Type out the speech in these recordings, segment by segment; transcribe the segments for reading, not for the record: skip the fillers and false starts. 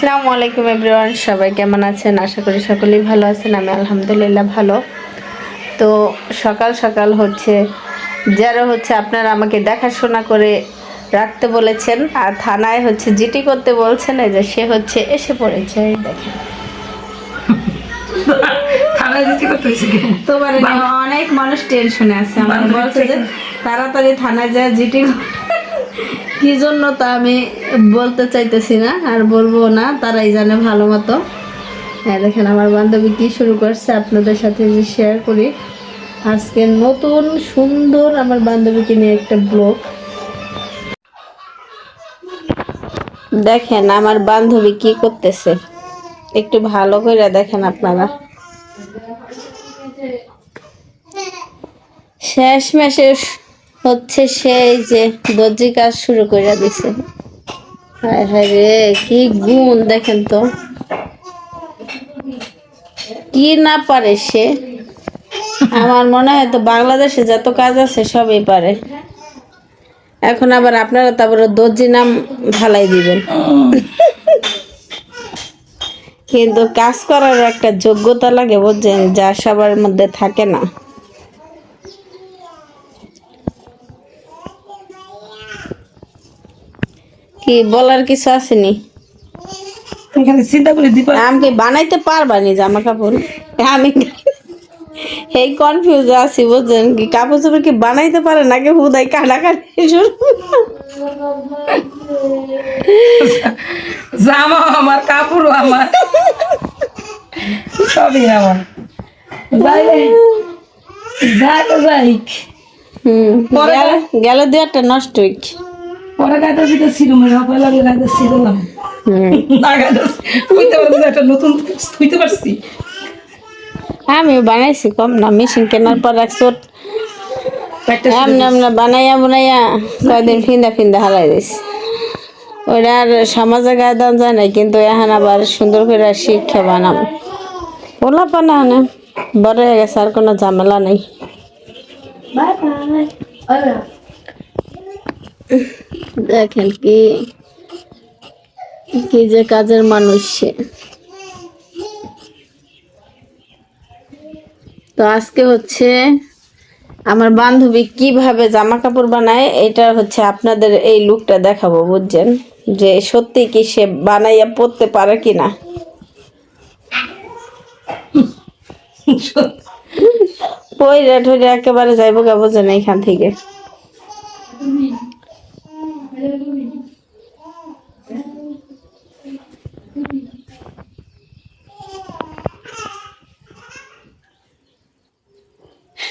আসসালামু আলাইকুম এভরিওয়ান, সবাই কেমন আছেন? আশা করি সকলেই ভালো আছেন। আমি আলহামদুলিল্লাহ ভালো। তো সকাল সকাল যারা আপনারা আমাকে দেখাশোনা করে রাখতে বলেছেন আর থানায় জিটি করতে বলছেন, এই যে সে এসে পড়েছে। এই দেখেন তোমার অনেক মানুষ টেনশনে আছে, আমার বলছে যে তাড়াতাড়ি থানায় যায় জিটি। কি জন্য তা আমি বলতে চাইতেছি না, আর বলবো না, তারাই জানে ভালো মতো। হ্যাঁ, দেখেন আমার বান্ধবী কি শুরু করছে, আপনাদের সাথে যে শেয়ার করি আজকে নতুন সুন্দর আমার বান্ধবীকে নিয়ে একটা ব্লগ। দেখেন আমার বান্ধবী কি করতেছে, একটু ভালো করে দেখেন আপনারা। শেষ মাসে সেই যে দর্জি কাজ শুরু করে দিছে। হায় হায় রে, কি গুণ দেখেন তো, কি না পারে সে। আমার মনে হয় তো বাংলাদেশে যত কাজ আছে সবই পারে। এখন আবার আপনারা তারপরে দর্জি নাম ঢালাই দিবেন, কিন্তু কাজ করার একটা যোগ্যতা লাগে, বুঝছেন, যা সবার মধ্যে থাকে না। কি বলার কিছু আসেনি? চিন্তা করে দিবা আমাকে বানাইতে পারবানি জামা কাপড়? আমি এই কনফিউজ আছি, বুঝছেন, কি কাপড় চোপড় কি বানাইতে পারে নাকি হুদাই কাটাকাটি জামা আমার, কাপড়ও আমার, সবই আমার। গেল দু একটা নষ্ট হইছে। পরে গাইতেছি তো সিরুমের হাফা লাগে, গাইতেছি বললাম না গাইতেছি হইতে পারছি একটা নতুন হইতে পারছি। আমিও বানাইছি, কম না, মেশিন কেনার পর একশো বানাইয়া বানাইয়া কয়দিন ফিন্দা হারাই দিছি। ওইটা আর সমাজে গায়ে দাম যায় না, কিন্তু এখন আবার সুন্দর করে শিক্ষা বানাবো। ওলা পানা না বড় হয়ে গেছে, আর কোনো ঝামেলা নেই। দেখেন কি কি যে কাজের মানুষ সে। তো আজকে আমার বান্ধবী কিভাবে জামা কাপড় বানায়, এটা আপনাদের এই লুকটা দেখাবো, বুঝছেন, যে সত্যি কি সে বানাইয়া পড়তে পারে কিনা। পয়রা ঠইরা একেবারে যাইবো গা, বুঝছেন, এইখান থেকে।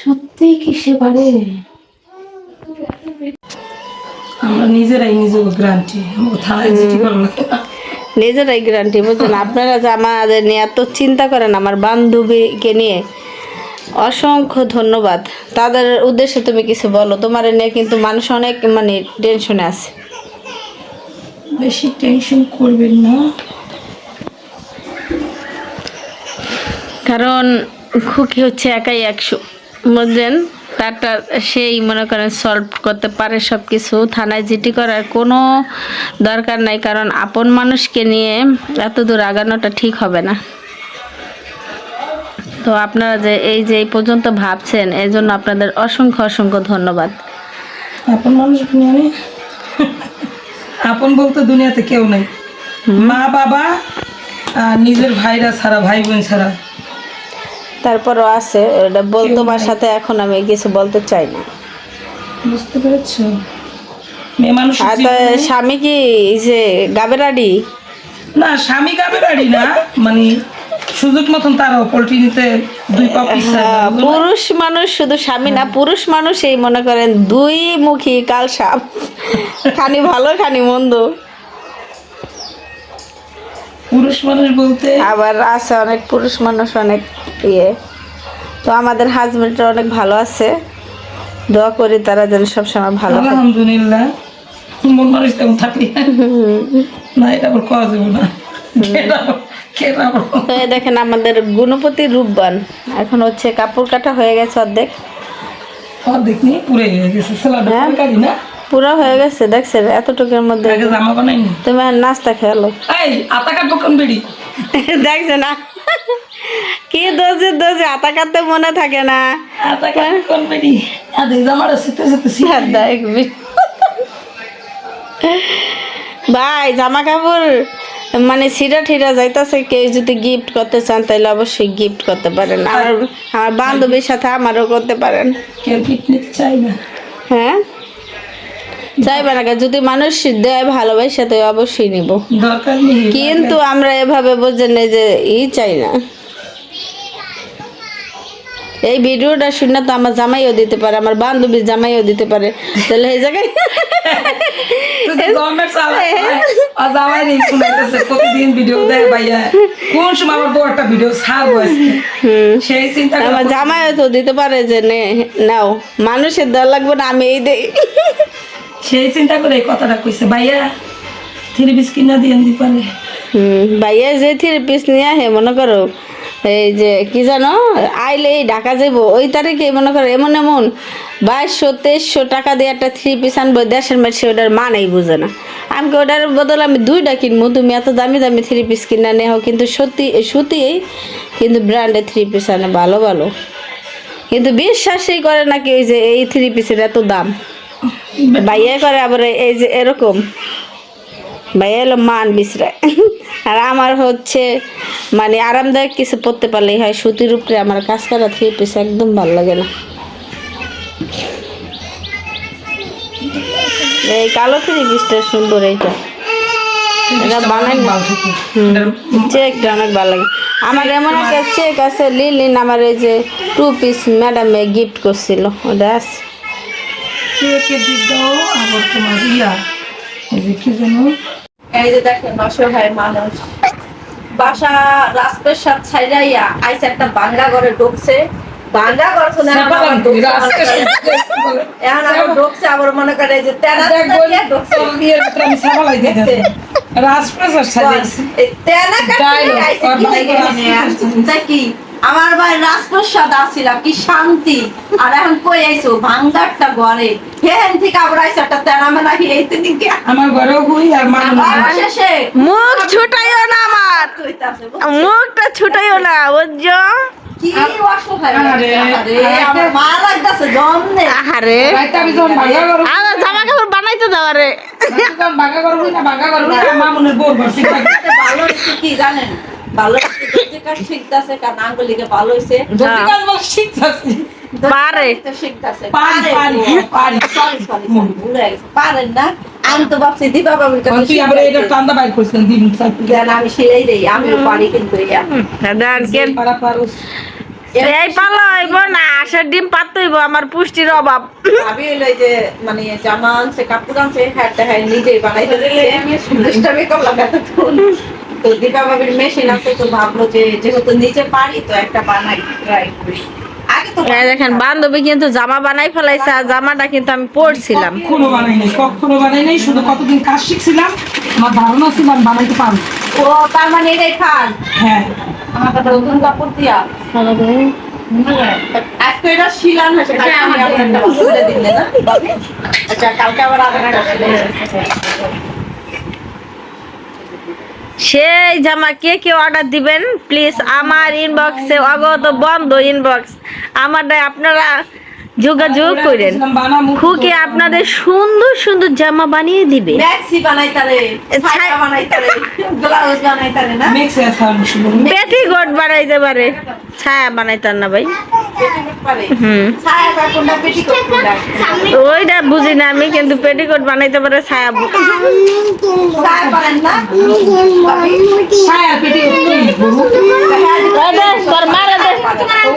সত্যি কি সে পারে? আমরা নিজেরাই নিজেকে গ্রান্টি, থানায় জিটি করবো না, নিজেরাই গ্যারান্টি, বুঝছেন। আপনারা যে আমাদের নিয়ে এত চিন্তা করেন আমার বান্ধবীকে নিয়ে, অসংখ্য ধন্যবাদ। তাদের উদ্দেশ্যে তুমি কিছু বলো। তোমার নিয়ে কিন্তু মানুষ অনেক টেনশনে আছে। বেশি টেনশন করবেন না, কারণ খুকি একাই 100, বুঝলেন। তারটা সেই মনে করেন সলভ করতে পারে সব কিছু। থানায় জিটি করার কোনো দরকার নাই, কারণ আপন মানুষকে নিয়ে এত দূর আগানোটা ঠিক হবে না। তো আপনারা যে এই পর্যন্ত ভাবছেন, এই জন্য আপনাদের অসংখ্য অসংখ্য ধন্যবাদ। আপন মানুষ নিয়ে আপন বলতে দুনিয়াতে কেউ নাই, মা বাবা আর নিজের ভাইরা ছাড়া, ভাই বোন ছাড়া। তারপরও আছে, এটা তোমার সাথে এখন আমি কিছু বলতে চাই না, বুঝতে পেরেছো? মেয়ে মানুষ স্বামী কি যে গাবেরাডি না, স্বামী গাবেরাডি না, মানে সুযোগ মতন তারাও পোল্ট্রি নিতে দুই পা পিছায়। পুরুষ মানুষ শুধু স্বামী না, পুরুষ মানুষ এই মনে করেন দুই মুখী কাল সাপ, খানি ভালো খানি মন্দ। পুরুষ মানুষ বলতে আবার আছে অনেক পুরুষ মানুষ অনেক তো আমাদের হাজবেন্ডরা অনেক ভালো আছে, দোয়া করি তারা যেন সবসময় ভালো থাকে। আলহামদুলিল্লাহ, মন মানুষ তেমন থাকলে না, এটা আবার করা যাবে না। তো দেখেন আমাদের গুণপতি রূপবান এখন কাপড় কাটা হয়ে গেছে অর্ধেক। অর্ধেক নিয়ে পুরে গেছে, পুরো হয়ে গেছে দেখছেন এতটুকুর মধ্যে আগে জামা বানাইনি তুমি আর নাস্তা খেলো এই আতা কাটবো কোন বেড়ি দেখছে না কি দোষে দোষে আতা কাটতে মনে থাকে না আতা কাটবো কোন বেড়ি আদে জামাটা সিতে সিতে দেখবি ভাই জামা কাপড় মানে ছিঁড়া ঠিরা যাইতেছে কেউ যদি গিফট করতে চান তাহলে অবশ্যই গিফট করতে পারেন আর আমার বান্ধবীর সাথে আমারও করতে পারেন কেউ গিফট নিতে চাই না হ্যাঁ চাইবে না যদি মানুষ দেয় ভালোবাসা তো অবশ্যই নিব দরকার নেই কিন্তু আমরা এভাবে বোঝেন যে চাই না এই ভিডিওটা শুনে তো আমার জামাইও দিতে পারে আমার বান্ধবীর জামাইও দিতে পারে তাহলে এই জায়গায় জামাই নেই শুনাইতেছে প্রতিদিন ভিডিও দেয় ভাইয়া কোন সময় আমার বউ একটা ভিডিও ছাড়বো আজকে সেই চিন্তা আমার জামাইও তো দিতে পারে যে নাও মানুষের দেওয়া লাগবে না আমি এই দেই সেই চিন্তা করে এই কথাটা কইছে ভাইয়া 3 পিস কিনা দিয়ে দিতে পারে ভাইয়া যে 3 পিস নিয়ে আহে মনে করো এই যে কি জানো আইলে ঢাকা যাবো ওই তারিখে মনে করো এমন 2200-2300 টাকা দিয়ে একটা 3 পিস আনবো দেশের মাঝে ওটার মানেই বুঝে না আমি ওটার বদলে আমি 2টা কিনবো তুমি এত দামি দামি 3 পিস কিনা নেও কিন্তু সত্যি কিন্তু ব্র্যান্ডের 3 পিস আনে ভালো ভালো কিন্তু বিশ্বাসই করে নাকি ওই যে এই 3 পিসের এত দাম ভাইয়া করে আবার এই যে এরকম ভাইয়া এলো মান বিশ্রায় আর আমার হচ্ছে মানে আরামদায়ক কিছু পরতে পারলেই হয় সুতির উপরে আমার কাজ করা 3 পিস একদম ভালো লাগে না এই কালো 3 পিসটা সুন্দর এইটা এটা বানাই চেকটা অনেক ভালো লাগে আমার এমন একটা চেক আছে লিলিন আমার এই যে 2 পিস ম্যাডামে গিফট করছিল ওটা আছে চেকে দিদাও আবার তোমার ইয়া এই যে কি জানো এই যে দেখেন অসহায় মানুষ বাসা রাজপ্রাসাদ ছাইড়াইয়া আইসে একটা বাংলা ঘরে ঢুকছে বাংলা ঘর তো না এখন আবার ঢুকছে আবার মনে করে যে তেনা ঢুকছে বিয়ের ভিতরে আমি সাবালাই দিতে রাজপ্রাসাদ সাজাইছি তেনা কাটে আইসে কি আমার ভাই রাজপ্রাসাদ আসিলাম কি শান্তি আর এখন কই আইছো ভাঙ্গারটা ঘরে হেন থেকে আবার আইসো একটা তেনা মেনা হিয়েতে দিকে আমার ঘরেও হই আর মানুষ শেষে মুখ ছুটাইও না আমার মুখটা ছুটাইও না বুঝছো কি অসহায় আমার মা লাগতেছে জন্মে আহারে রাইতে আমি যখন ভাগা করব আমার জামা কাপড় বানাইতে দাও রে যখন ভাগা করব না ভাগা করব না মামুনের বউ বসে ভালো হইছে কি জানেন ভালো হইছে কাজ শিখতাছে কারণ আঙ্গুলিকে ভালো হইছে দোষী কাজ বল শিখতাছি পারে শিখতাছে পারি সরি ভুলে গেছে পারেন না আমি তো ভাবছি দিবা বাবুর কাছে তুই আবার এটা টান্দা বাইর করছিস দিন দেন আমি সেলাই দেই আমিও পারি কিন্তু ইয়া দাদা কেন পারা পারুস এই পালা হইব না আশার ডিম পাত হইব আমার পুষ্টির অভাব ভাবি হইলো যে মানে জামা আনছে কাপড় আনছে হ্যাঁ হ্যাঁ নিজেই বানাইতে দুষ্টামি করলাম এতক্ষণ তো দীপা বাবির মেশিন আছে তো ভাবলো যে যেহেতু নিজে পারি তো একটা বানাই ট্রাই করি আগে তো এই দেখেন বান্ধবী কিন্তু জামা বানাই ফেলাইছে আর জামাটা কিন্তু আমি পরছিলাম কখনো বানাই নাই শুধু কতদিন কাজ শিখছিলাম আমার ধারণা ছিল আমি বানাইতে পারবো ও তার মানে এটাই খান হ্যাঁ আমার কাছে নতুন কাপড় দিয়া আজকে এটা শিলান হয়েছে কালকে আমি আবার একটা বলে দিলে না আচ্ছা কালকে আবার একটা শিলাই সেই জামা কে অর্ডার দিবেন প্লিজ আমার ইনবক্সে অগত বন্ধ ইনবক্স আমারটা আপনারা যোগাযোগ করেন খুকি আপনাদের সুন্দর সুন্দর জামা বানিয়ে দিবে ম্যাক্সি বানাইতারে ছায়া বানাইতারে ব্লাউজ বানাইতারে না মিক্স আছে পেটিকোট বানাইতে পারে ছায়া বানাইতার না ভাই পেটিকোট পারে হুম ছায়া কোনটা পেটিকোট কোনটা ওইটা বুঝি না আমি কিন্তু পেটিকোট বানাইতে পারে ছায়া ছায়া পারেন না ছায়া পেটি তোর মারা দে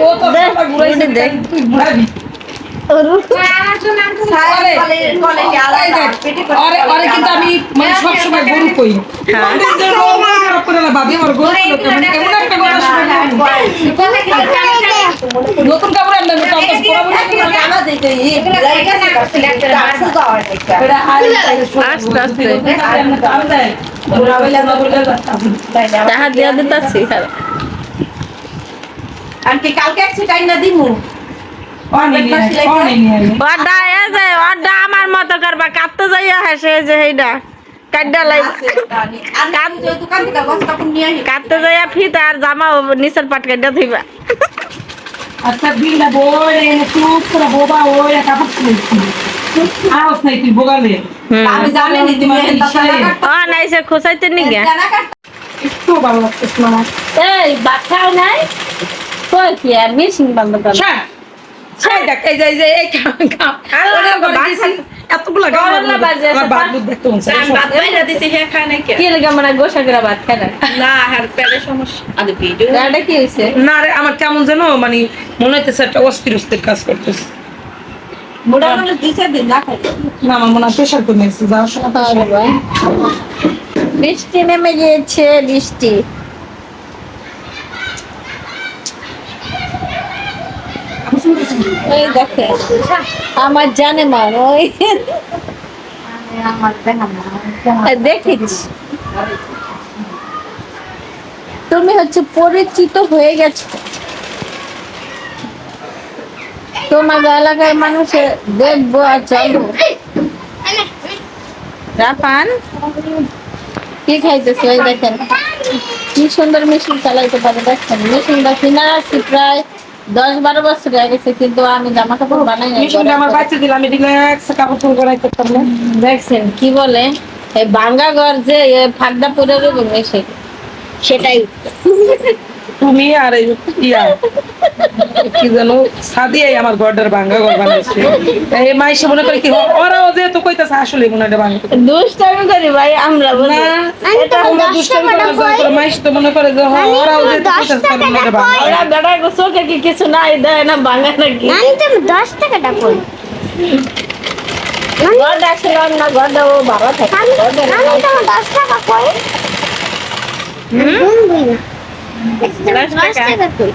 ও তো ঘুরাইতে দে তুই ঘুরাবি ছায়া কলে আলাদা পেটিকোট আরে আরে কিন্তু আমি মানে সব সময় গরু কই আমি যে রোগ খারাপ করে না ভাবি আমার গরু কেমন একটা গরু নতুন কাপড় আনলে আমি কাপড় পরাবো না জামা দিতে এগুলা লাইগা এটা আস্তে আস্তে টাকা দিয়া দিতাছি আর কি কালকে একটু টাইম না দিমু ওটা এ যে ওটা আমার মতো করবা কাটতে যাইয়া হাসে এই যে এইটা কাটডা লাই দোকান থেকে বস্তা কাপড় নিয়ে আসি। কাটতে যাইয়া ফিতা আর জামা নিচের পাট কাটডা থইবা আচ্ছা দিলা বই চুপ করে বোবা ওই কাপড় খুলছি আওস নাই তুই বোগালে আমি জানি নি তুমি ও নাইছে খোসাইতে নি গে একটু ভালো লাগতেছ না এই বাখাও নাই কই কি আর মিশিং বন্ধ কর সেই দেখ এই যে এই আল্লাহ এতগুলা গরলা বাজে আছে, বাদ দেখতে মন চায় ভাত বাইরা দিছি হে খায় নাই কে কি লাগে মানে গোসা করে ভাত খায় না না আর পেটে সমস্যা আরে ভিডিও এটা কি হইছে না রে আমার কেমন যেন মানে মনে হইতেছে একটা অস্থির অস্থির কাজ করতেছে মোটা মানে 2-4 দিন না খাই না আমার মনে হয় প্রেশার কমে গেছে যাওয়ার সময় আরে ভাই বৃষ্টি নেমে গিয়েছে বৃষ্টি এই দেখে আমার জানে মান ওই দেখিস তুমি হচ্ছে পরিচিত হয়ে গেছো তোমার এলাকার মানুষে দেখবো আর চলবো রাফান কি খাইতেছে ওই দেখেন কি সুন্দর মেশিন চালাইতে পারে দেখেন মেশিনটা কিনা রাখছি প্রায় 10-12 বছর হয়ে গেছে কিন্তু আমি জামা কাপড় বানাই নাই মিশনটা আমার বাচ্চা দিলাম আমি রিল্যাক্স কাপড় চোপড় করাই করতাম না দেখছেন কি বলে এই ভাঙ্গা ঘর যে ফাঁকটা পরে রইবে মেশিন সেটাই তুমি আর এই ইয়া কি জানো সাদিয়াই আমার ঘরটার ভাঙ্গা ঘর বানাইছে এই মাইসে মনে করে কি ওরাও যেহেতু কইতাছে আসলে মনে হয় ভাঙ্গা দুষ্টামি করি ভাই আমরা বলি এটা আমরা দুষ্টামি করে মাইস তো মনে করে যে ওরাও যেহেতু কইতাছে তাহলে মনে হয় ভাঙ্গা ওরা বেড়া চোখে কি কিছু নাই দেয় না ভাঙা নাকি তুমি 10 টাকাটা কই ঘরটা আসলাম না ঘরটা ও ভাড়া থাকে আমি তোমার 10 টাকা কই হুম? বুঝলি না 10 টাকা? 10 টাকা কই